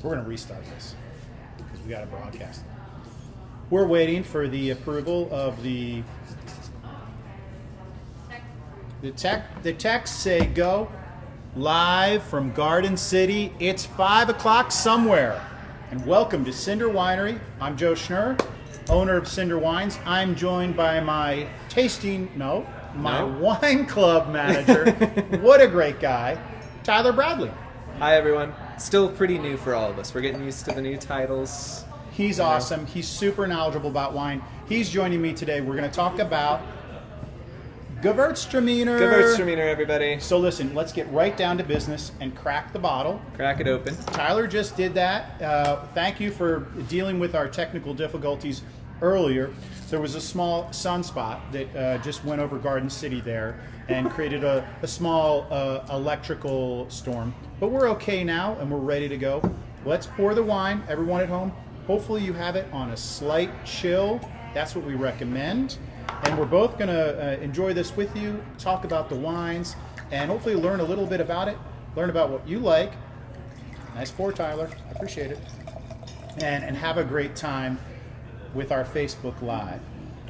We're going to restart this because we got to broadcast. We're waiting for the approval of the texts say go live from Garden City. It's 5 o'clock somewhere. And welcome to Cinder Winery. I'm Joe Schnurr, owner of Cinder Wines. I'm joined by my wine club manager. What a great guy, Tyler Bradley. Hi, everyone. Still pretty new for all of us. We're getting used to the new titles. He's awesome. He's super knowledgeable about wine. He's joining me today. We're going to talk about Gewürztraminer. Gewürztraminer, everybody. So listen, let's get right down to business and crack the bottle. Crack it open. Tyler just did that. Thank you for dealing with our technical difficulties earlier. There was a small sunspot that just went over Garden City there and created a small electrical storm. But we're okay now and we're ready to go. Let's pour the wine. Everyone at home, hopefully you have it on a slight chill. That's what we recommend. And we're both going to enjoy this with you, talk about the wines, and hopefully learn a little bit about it, learn about what you like. Nice pour, Tyler. I appreciate it. And have a great time with our Facebook Live.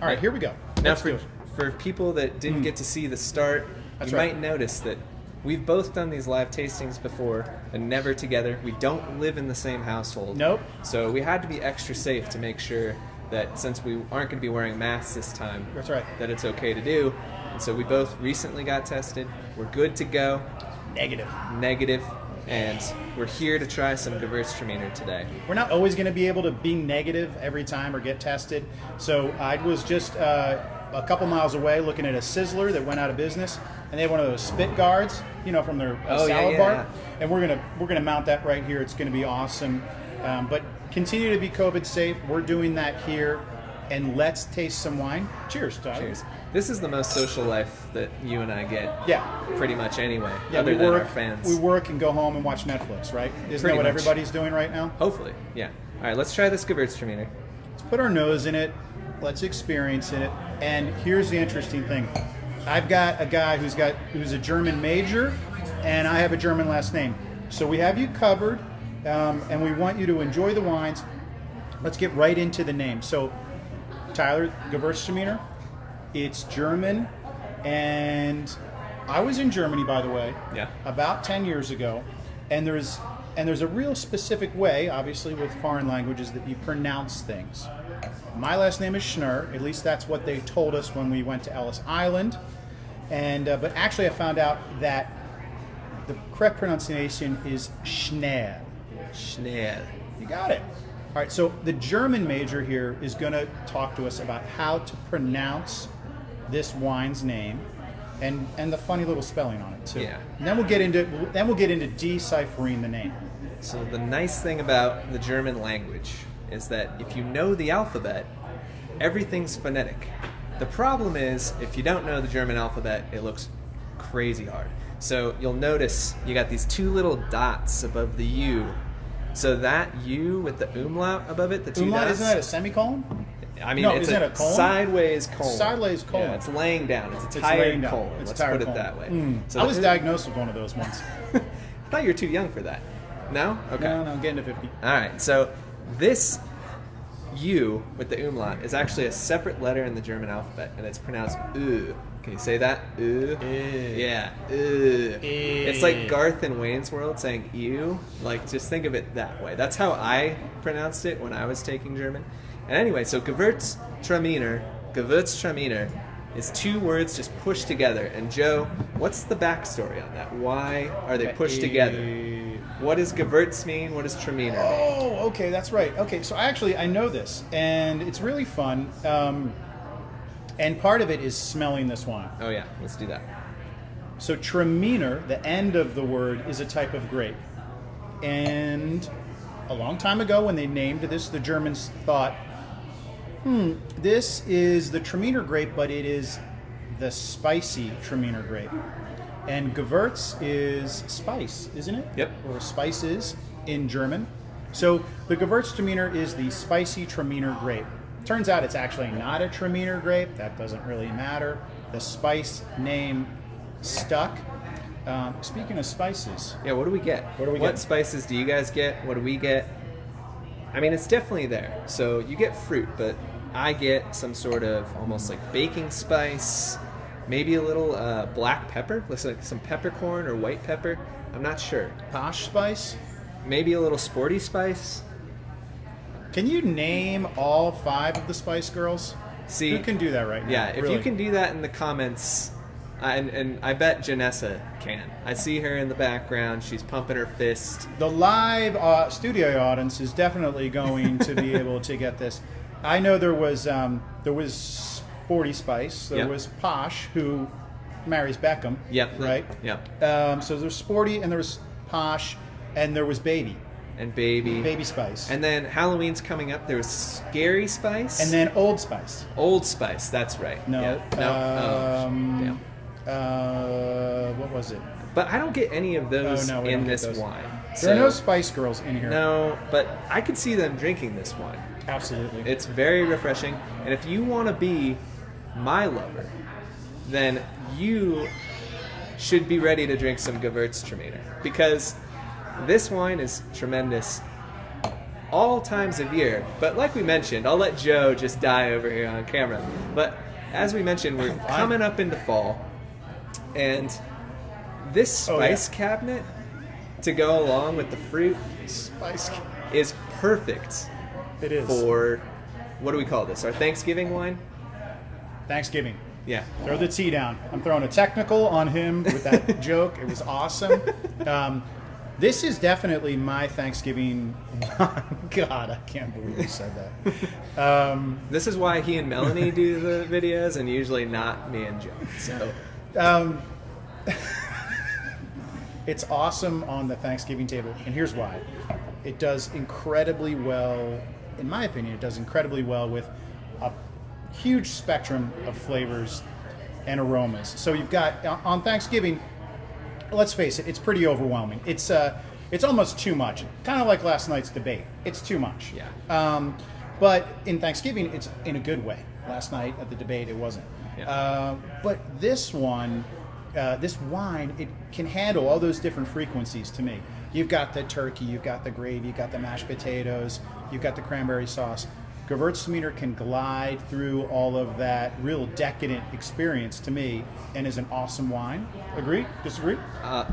All right, here we go. Now, for people that didn't get to see the start, you might notice that we've both done these live tastings before, and never together. We don't live in the same household. Nope. So we had to be extra safe to make sure that since we aren't going to be wearing masks this time, that's right, that it's okay to do. And so we both recently got tested. We're good to go. Negative. And we're here to try some Gewürztraminer today. We're not always going to be able to be negative every time or get tested. So I was just a couple miles away looking at a sizzler that went out of business, and they had one of those spit guards, from their salad bar. Yeah. And we're gonna mount that right here. It's going to be awesome. But continue to be COVID safe. We're doing that here, and let's taste some wine. Cheers, Tyler. Cheers. This is the most social life that you and I get. Yeah. Pretty much anyway. Yeah, other than our fans. We work and go home and watch Netflix, right? Isn't that what everybody's doing right now? Hopefully, yeah. All right, let's try this Gewürztraminer. Let's put our nose in it. Let's experience it. And here's the interesting thing. I've got a guy who's a German major, and I have a German last name. So we have you covered, and we want you to enjoy the wines. Let's get right into the name. So, Tyler, Gewürztraminer. It's German, and I was in Germany, by the way, about 10 years ago, and there's a real specific way, obviously, with foreign languages that you pronounce things. My last name is Schnurr, at least that's what they told us when we went to Ellis Island, and but actually I found out that the correct pronunciation is Schnell. Schnell. You got it. All right, so the German major here is going to talk to us about how to pronounce this wine's name, and the funny little spelling on it too. Yeah. And then we'll get into deciphering the name. So the nice thing about the German language is that if you know the alphabet, everything's phonetic. The problem is if you don't know the German alphabet, it looks crazy hard. So you'll notice you got these two little dots above the U. So that U with the umlaut above it, the two umlaut, dots. Isn't that a semicolon? I mean, no, it's isn't that a colon? Sideways colon. Sideways colon. Yeah, it's laying down. It's a tired colon. Let's put it that way. So I was diagnosed with one of those once. I thought you were too young for that. No? Okay. No, I'm getting to 50. All right. So this U with the umlaut is actually a separate letter in the German alphabet, and it's pronounced U. Can you say that? U? Yeah. It's like Garth in Wayne's World saying ew. Like, just think of it that way. That's how I pronounced it when I was taking German. And anyway, so Gewürztraminer is two words just pushed together. And Joe, what's the backstory on that? Why are they pushed together? What does Gewürz mean? What does Traminer mean? Oh, okay, that's right. Okay, so I know this, and it's really fun. And part of it is smelling this wine. Oh yeah, let's do that. So Traminer, the end of the word, is a type of grape. And a long time ago when they named this, the Germans thought, this is the Traminer grape, but it is the spicy Traminer grape. And Gewürz is spice, isn't it? Yep. Or spices in German. So the Gewürztraminer is the spicy Traminer grape. Turns out it's actually not a Traminer grape. That doesn't really matter. The spice name stuck. Speaking of spices, Yeah, what do we get? What do we What get? spices do you guys get? What do we get? I mean, it's definitely there. So you get fruit, but I get some sort of almost like baking spice, maybe a little black pepper, looks like some peppercorn or white pepper. I'm not sure. posh spice. Maybe a little sporty spice. Can you name all 5 of the Spice Girls? See, Who can do that right now? yeah, if Really? you can do that in the comments, and I bet Janessa can. I see her in the background. She's pumping her fist. The live studio audience is definitely going to be able to get this. I know there was Sporty Spice. There Yep. was Posh, who marries Beckham. Yep. Right. Yep. So there's Sporty, and there was Posh, and there was Baby. And baby. Baby Spice. And then Halloween's coming up. There's Scary Spice. And then Old Spice. Old Spice. That's right. No. Yeah. No. Damn. What was it? But I don't get any of those Oh, no, we don't in get this those. wine. There are no Spice Girls in here. No, but I could see them drinking this wine. Absolutely. It's very refreshing. And if you want to be my lover, then you should be ready to drink some Gewürztraminer. Because this wine is tremendous all times of year. But like we mentioned, I'll let Joe just die over here on camera. But as we mentioned, we're coming up into fall. And this spice cabinet to go along with the fruit Spice. is perfect It is. for, what do we call this? Our Thanksgiving wine? Thanksgiving. Yeah. Throw the tea down. I'm throwing a technical on him with that joke. It was awesome. This is definitely my Thanksgiving. God, I can't believe you said that. This is why he and Melanie do the videos and usually not me and Joe. So It's awesome on the Thanksgiving table, and here's why. It does incredibly well, in my opinion, it does incredibly well with a huge spectrum of flavors and aromas. So you've got, on Thanksgiving, let's face it, it's pretty overwhelming. It's almost too much. Kind of like last night's debate. It's too much. Yeah. But in Thanksgiving, it's in a good way. Last night at the debate, it wasn't. Yeah. But this one, this wine, it can handle all those different frequencies to me. You've got the turkey, you've got the gravy, you've got the mashed potatoes, you've got the cranberry sauce. Gewürztraminer can glide through all of that real decadent experience to me, and is an awesome wine. Agree? Disagree?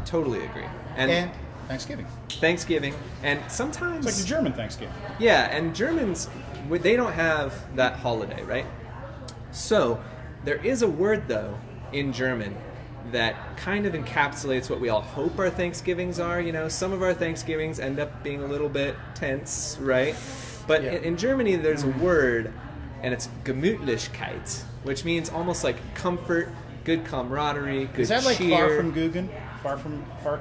Totally agree. And Thanksgiving. Thanksgiving, and sometimes It's like the German Thanksgiving. yeah, and Germans, they don't have that holiday, right? So there is a word though in German that kind of encapsulates what we all hope our Thanksgivings are. You know, some of our Thanksgivings end up being a little bit tense, right? But Yeah. in Germany, there's a word, and it's Gemütlichkeit, which means almost like comfort, good camaraderie, good Is that like cheer. far from Guggen? Far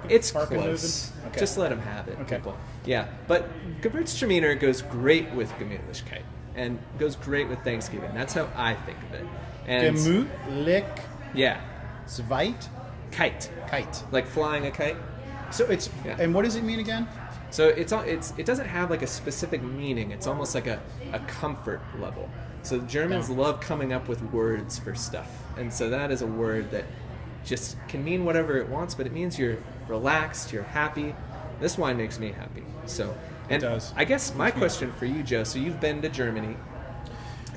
It's Farkenhoven? close. Okay. Just let them have it, Okay. people. Yeah, but Gewürztraminer goes great with Gemütlichkeit and goes great with Thanksgiving. That's how I think of it. And Gemütlich yeah, Zweit kite, Kite. like flying a kite. So it's, Yeah. and what does it mean again? So it doesn't have like a specific meaning. It's almost like a comfort level. So Germans love coming up with words for stuff, and so that is a word that just can mean whatever it wants, but it means you're relaxed, you're happy. This wine makes me happy. So, and It does. I guess my question for you, Joe. So you've been to Germany,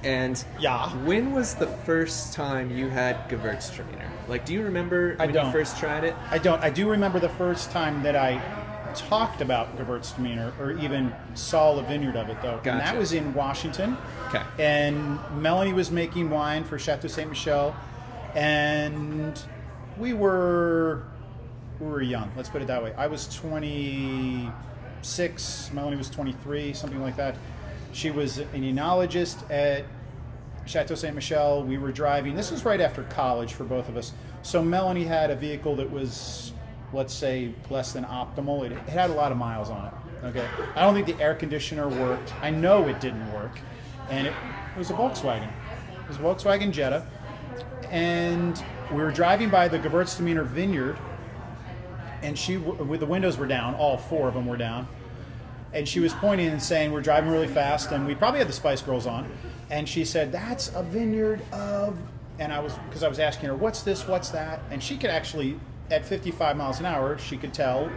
and Yeah. when was the first time you had Gewürztraminer? Like, do you remember when you don't. first tried it? I don't. I do remember the first time that I talked about Gewürztraminer, or even saw a vineyard of it, though. And that Gotcha. was in Washington. Okay. And Melanie was making wine for Chateau Saint Michel, and we were young. Let's put it that way. I was 26. Melanie was 23, something like that. She was an enologist at Chateau Saint Michel. We were driving. This was right after college for both of us. So Melanie had a vehicle that was, let's say, less than optimal. It had a lot of miles on it. Okay. I don't think the air conditioner worked. I know it didn't work. And it was a Volkswagen. It was a Volkswagen Jetta. And we were driving by the Gewürztraminer vineyard, and with the windows were down, all 4 of them were down. And she was pointing and saying, we're driving really fast, and we probably had the Spice Girls on. And she said, that's a vineyard of, and because I was asking her, what's this, what's that? And she could actually at 55 miles an hour, she could tell,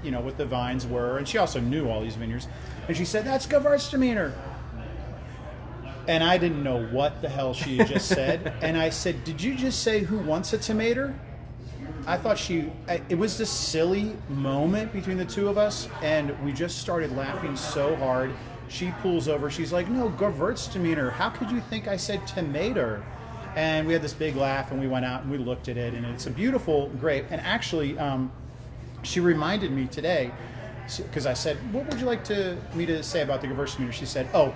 what the vines were, and she also knew all these vineyards. And she said, "That's Gewürztraminer." And I didn't know what the hell she had just said. And I said, "Did you just say who wants a tomato?" I thought it was this silly moment between the two of us, and we just started laughing so hard. She pulls over. She's like, "No, Gewürztraminer. How could you think I said tomato?" And we had this big laugh, and we went out and we looked at it, and it's a beautiful grape. And actually, she reminded me today, because I said, "What would you like me to say about the Gewürztraminer?" She said, "Oh,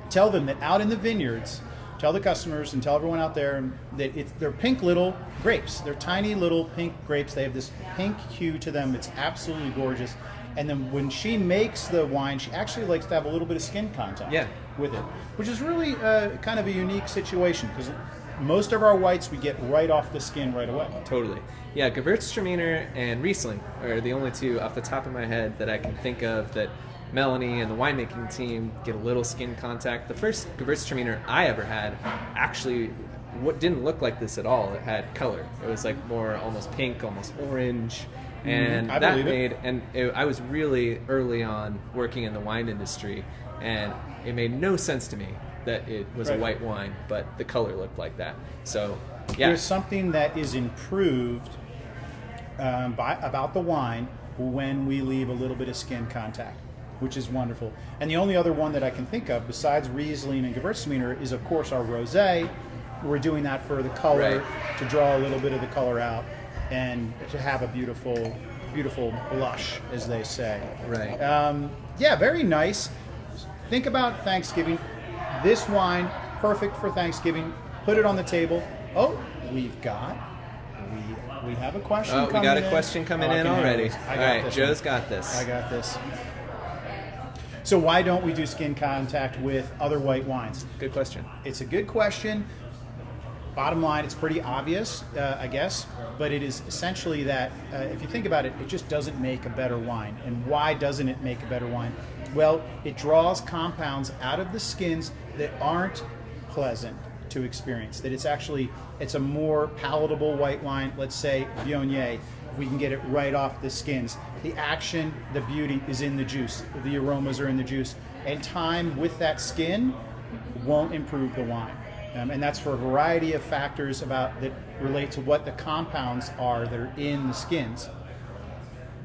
tell them that out in the vineyards, tell the customers and tell everyone out there that they're pink little grapes. They're tiny little pink grapes. They have this pink hue to them. It's absolutely gorgeous. And then when she makes the wine, she actually likes to have a little bit of skin contact with it, which is really kind of a unique situation because most of our whites we get right off the skin right away." Totally. Yeah, Gewürztraminer and Riesling are the only two off the top of my head that I can think of that Melanie and the winemaking team get a little skin contact. The first Gewürztraminer I ever had actually didn't look like this at all. It had color. It was like more almost pink, almost orange. And I was really early on working in the wine industry, and it made no sense to me that it was a white wine, but the color looked like that. So, yeah. There's something that is improved about the wine when we leave a little bit of skin contact, which is wonderful. And the only other one that I can think of besides Riesling and Gewürztraminer is, of course, our rosé. We're doing that for the color, to draw a little bit of the color out and to have a beautiful, beautiful blush, as they say. Right. Yeah, very nice. Think about Thanksgiving. This wine, perfect for Thanksgiving. Put it on the table. Oh, we have a question coming in. We got a question coming in already. All right, Joe's got this. I got this. So why don't we do skin contact with other white wines? Good question. It's a good question. Bottom line, it's pretty obvious, I guess, but it is essentially that if you think about it, it just doesn't make a better wine. And why doesn't it make a better wine? Well, it draws compounds out of the skins that aren't pleasant to experience. That it's a more palatable white wine. Let's say Viognier. We can get it right off the skins. The action, the beauty is in the juice. The aromas are in the juice. And time with that skin won't improve the wine. And that's for a variety of factors that relate to what the compounds are that are in the skins.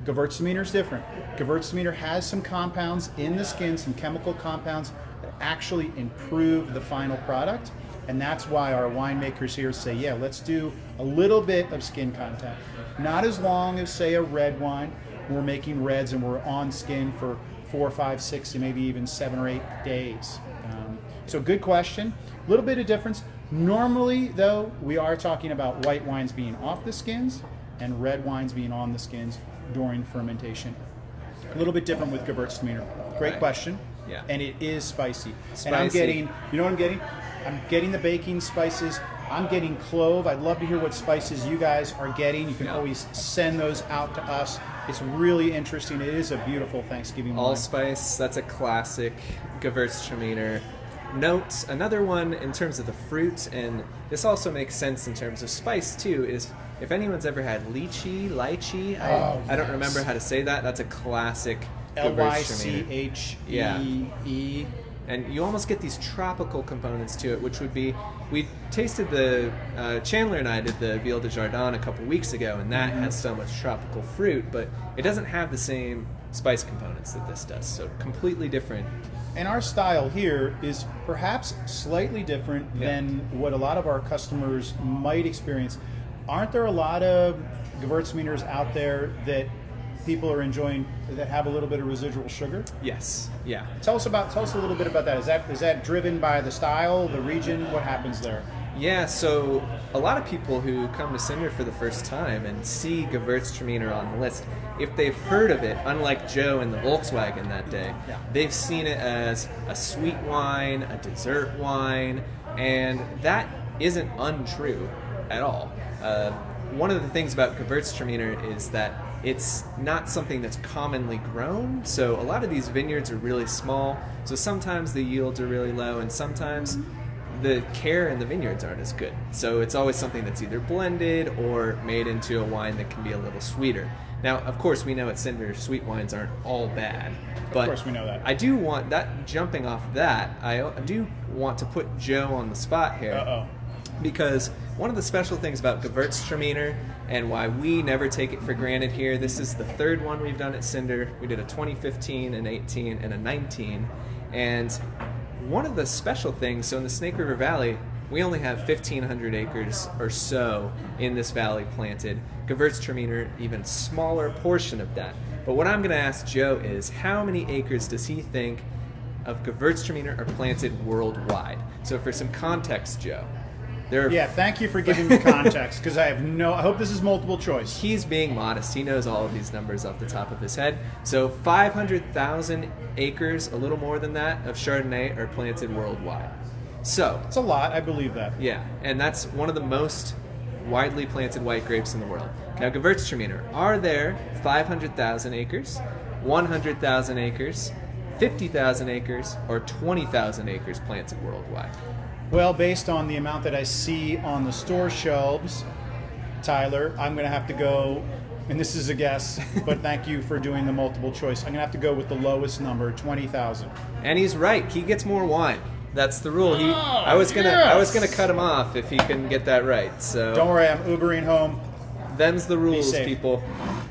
Gewürztraminer is different. Gewürztraminer has some compounds in the skin, some chemical compounds that actually improve the final product. And that's why our winemakers here say, yeah, let's do a little bit of skin contact. Not as long as, say, a red wine. We're making reds and we're on skin for 4, 5, 6, and maybe even 7 or 8 days. So good question. A little bit of difference. Normally, though, we are talking about white wines being off the skins and red wines being on the skins during fermentation. A little bit different with Gewürztraminer. Great question. Yeah. And it is spicy. And I'm getting, you know what I'm getting? I'm getting the baking spices. I'm getting clove. I'd love to hear what spices you guys are getting. You can always send those out to us. It's really interesting. It is a beautiful Thanksgiving wine. Allspice, that's a classic Gewürztraminer. Notes, another one in terms of the fruit, and this also makes sense in terms of spice too, is if anyone's ever had lychee, I don't remember how to say that. That's a classic Gewürztraminer. Lychee. And you almost get these tropical components to it, which would be, we tasted Chandler and I did the Ville de Jardin a couple weeks ago, and that has so much tropical fruit, but it doesn't have the same spice components that this does, so completely different. And our style here is perhaps slightly different than what a lot of our customers might experience. Aren't there a lot of Gewürztraminers out there that people are enjoying that have a little bit of residual sugar? Yes. Yeah. Tell us a little bit about that. Is that driven by the style, the region? What happens there? Yeah, so a lot of people who come to Cinder for the first time and see Gewürztraminer on the list, if they've heard of it, unlike Joe in the Volkswagen that day, they've seen it as a sweet wine, a dessert wine, and that isn't untrue at all. One of the things about Gewürztraminer is that it's not something that's commonly grown, so a lot of these vineyards are really small, so sometimes the yields are really low, and sometimes the care in the vineyards aren't as good. So it's always something that's either blended or made into a wine that can be a little sweeter. Now, of course, we know at Cinder sweet wines aren't all bad. But of course we know that. I do want that, jumping off that, I do want to put Joe on the spot here. Uh-oh. Because one of the special things about Gewürztraminer and why we never take it for granted here, this is the third one we've done at Cinder. We did a 2015, an 18, and a 19. And one of the special things, so in the Snake River Valley, we only have 1,500 acres or so in this valley planted. Gewürztraminer, even smaller portion of that. But what I'm going to ask Joe is, how many acres does he think of Gewürztraminer are planted worldwide? So for some context, Joe. Yeah, thank you for giving me context, because I hope this is multiple choice. He's being modest. He knows all of these numbers off the top of his head. So 500,000 acres, a little more than that, of Chardonnay are planted worldwide. So it's a lot, I believe that. yeah, and that's one of the most widely planted white grapes in the world. Now, Gewürztraminer, are there 500,000 acres, 100,000 acres, 50,000 acres, or 20,000 acres planted worldwide? Well, based on the amount that I see on the store shelves, Tyler, I'm going to have to go, and this is a guess, but thank you for doing the multiple choice. I'm going to have to go with the lowest number, 20,000. And he's right. He gets more wine. That's the rule. I was gonna cut him off if he couldn't get that right. So don't worry, I'm Ubering home. Them's the rules, safe. people.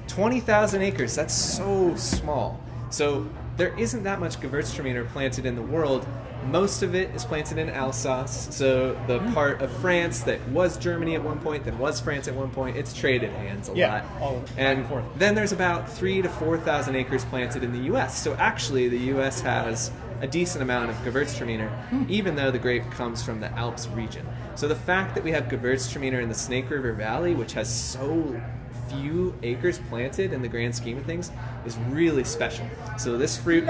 20,000 acres. That's so small. So there isn't that much Gewürztraminer planted in the world. Most of it is planted in Alsace, so the part of France that was Germany at one point, that was France at one point. It's traded hands a lot. All back and forth. then there's about 3,000 to 4,000 acres planted in the U.S. So actually, the U.S. has a decent amount of Gewürztraminer, even though the grape comes from the Alps region. So the fact that we have Gewürztraminer in the Snake River Valley, which has so few acres planted in the grand scheme of things, is really special. So this fruit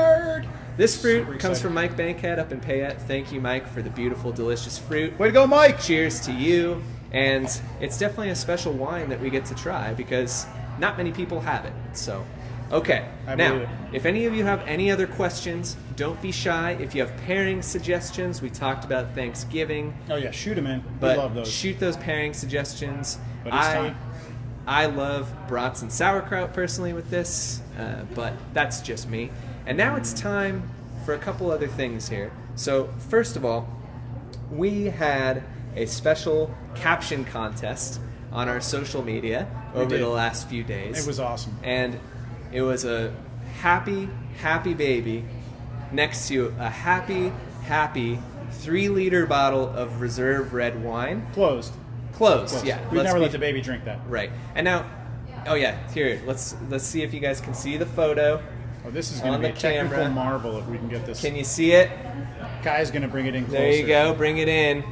comes from Mike Bankhead up in Payette. Thank you, Mike, for the beautiful, delicious fruit. Way to go, Mike! Cheers to you. And it's definitely a special wine that we get to try because not many people have it. So, okay. Now, if any of you have any other questions, don't be shy. If you have pairing suggestions, we talked about Thanksgiving. Oh yeah, shoot them in. But we love those. shoot those pairing suggestions. But it's time. I love brats and sauerkraut personally with this, but that's just me. And now it's time for a couple other things here. So first of all, we had a special caption contest on our social media over the last few days. It was awesome. And it was a happy, happy baby next to a happy, happy 3-liter bottle of reserve red wine. Closed, yeah. We never let the baby drink that. Right. And now, oh yeah, here, let's see if you guys can see the photo. Oh, this is going to be a technical marvel if we can get this. Can you see it? Kai's going to bring it in closer. There you go, bring it in.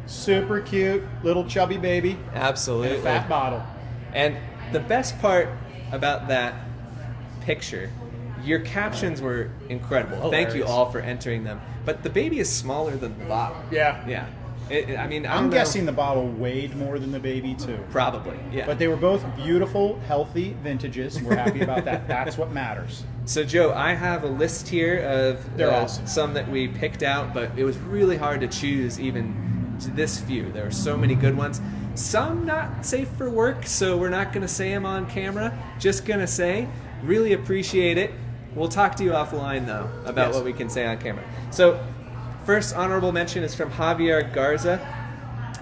Super cute, little chubby baby. Absolutely. In a fat bottle. And the best part about that picture, your captions were incredible. Hilarious. Thank you all for entering them. But the baby is smaller than the bottle. Yeah. Yeah. I'm guessing the bottle weighed more than the baby too. Probably, yeah. But they were both beautiful, healthy vintages. We're happy about that. That's what matters. So Joe, I have a list here of awesome. Some that we picked out, but it was really hard to choose even to this few. There were so many good ones. Some not safe for work, so we're not going to say them on camera. Just going to say, really appreciate it. We'll talk to you offline, though, about what we can say on camera. So first honorable mention is from Javier Garza.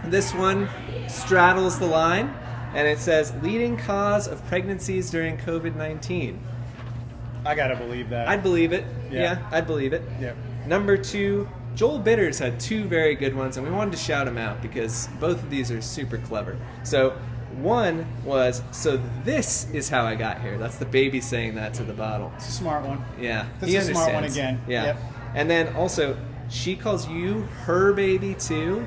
This one straddles the line, and it says, leading cause of pregnancies during COVID-19. I gotta believe that. I'd believe it. Yeah. Yeah, I'd believe it. Yeah. Number 2, Joel Bitters had 2 very good ones, and we wanted to shout them out because both of these are super clever. So one was, so this is how I got here. That's the baby saying that to the bottle. It's a smart one. Yeah. This is a smart one again. Yeah. Yep. And then also, she calls you her baby too.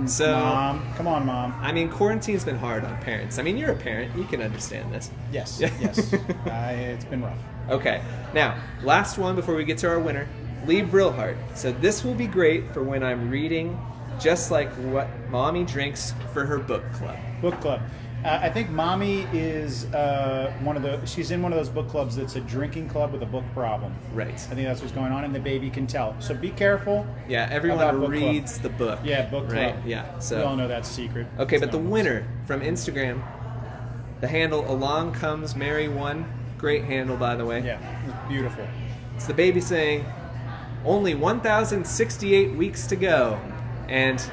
So, Mom. Come on, Mom. I mean, quarantine's been hard on parents. I mean, you're a parent. You can understand this. Yes. Yeah. Yes. It's been rough. Okay. Now, last one before we get to our winner. Lee Brillhart said, this will be great for when I'm reading just like what Mommy drinks for her book club. Book club. I think Mommy is she's in one of those book clubs that's a drinking club with a book problem. Right. I think that's what's going on, and the baby can tell. So be careful. Yeah, about everyone book reads club. the book. Yeah, book club. Right, yeah. So we all know that's secret. Okay, but the So- winner from Instagram, the handle Along Comes Mary 1, great handle by the way. Yeah, it's beautiful. It's the baby saying, only 1,068 weeks to go. And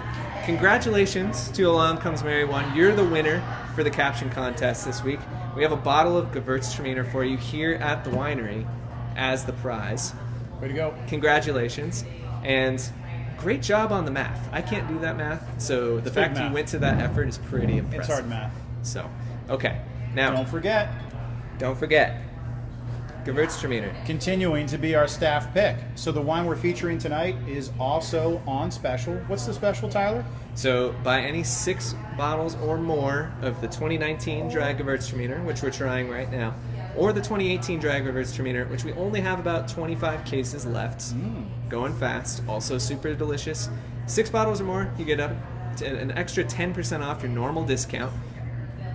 congratulations to Along Comes Mary 1. You're the winner for the caption contest this week. We have a bottle of Gewürztraminer for you here at the winery as the prize. Way to go. Congratulations. And great job on the math. I can't do that math, so the fact math. you went to that effort is pretty impressive. It's hard math. So, okay. Now, Don't forget, Gewürztraminer. continuing to be our staff pick. So the wine we're featuring tonight is also on special. What's the special, Tyler? So, buy any 6 bottles or more of the 2019 dry Gewürztraminer, which we're trying right now, or the 2018 dry Gewürztraminer, which we only have about 25 cases left. Going fast, also super delicious. 6 bottles or more, you get an extra 10% off your normal discount.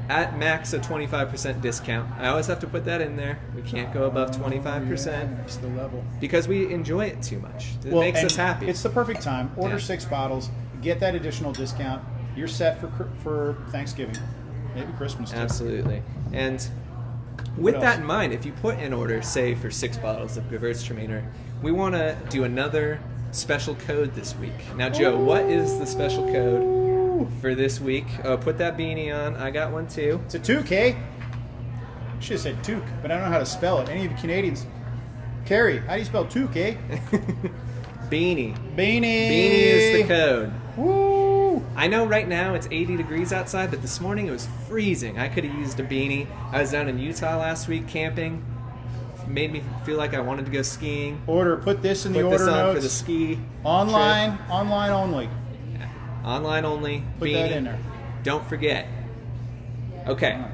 At max a 25% discount. I always have to put that in there. We can't go above 25% That's the level. because we enjoy it too much. It makes and us happy. It's the perfect time. Order Yeah. 6 bottles, get that additional discount. You're set for Thanksgiving, maybe Christmas too. Absolutely. And with What that else? in mind, if you put in order, say, for 6 bottles of Gewürztraminer, we want to do another special code this week. Now, Joe, what is the special code for this week? Oh, put that beanie on. I got one too. It's a toque, eh? Should have said toque, but I don't know how to spell it. Any of the Canadians? Carrie, how do you spell toque, eh? Beanie. Beanie. Beanie is the code. Woo! I know right now it's 80 degrees outside, but this morning it was freezing. I could have used a beanie. I was down in Utah last week camping. Made me feel like I wanted to go skiing. Put this in the Put order this on notes. for the ski. Online only. trip. Online only. Put beanie. that in there. Don't forget. Okay. Now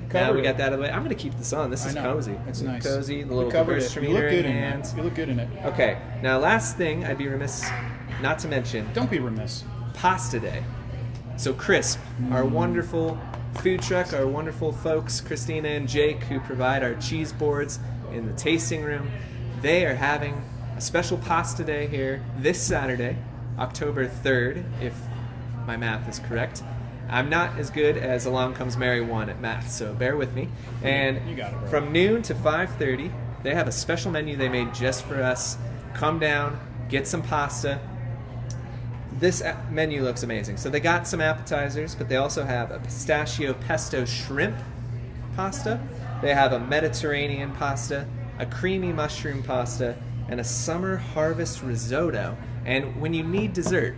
Covered we got it. that out of the way. I'm going to keep this on. This I is know. cozy. It's nice. Cozy. The We little covered it. You look Gewürztraminer good in in hand. it. You look good in it. Okay. Now, last thing I'd be remiss not to mention. Don't be remiss. Pasta Day. So Crisp, our wonderful food truck, our wonderful folks, Christina and Jake, who provide our cheese boards in the tasting room, they are having a special Pasta Day here this Saturday, October 3rd, if my math is correct. I'm not as good as Along Comes Mary 1 at math, so bear with me. And You got it, bro. from noon to 5:30, they have a special menu they made just for us. Come down, get some pasta. This menu looks amazing. So they got some appetizers, but they also have a pistachio pesto shrimp pasta. They have a Mediterranean pasta, a creamy mushroom pasta, and a summer harvest risotto. And when you need dessert,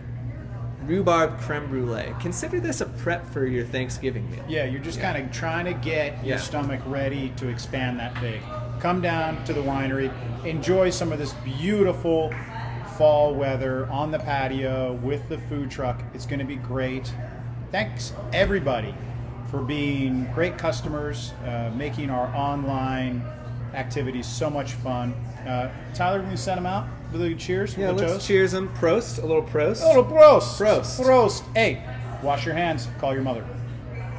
rhubarb creme brulee. Consider this a prep for your Thanksgiving meal. Yeah, you're just kind of trying to get Yeah. your stomach ready to expand that big. Come down to the winery, enjoy some of this beautiful fall weather on the patio with the food truck. It's going to be great. Thanks everybody for being great customers, making our online activities so much fun. Tyler, can you send them out with a cheers? Yeah, with a let's toast? cheers them. Prost, a little prost. A little prost. Prost. Prost. Hey, wash your hands. Call your mother.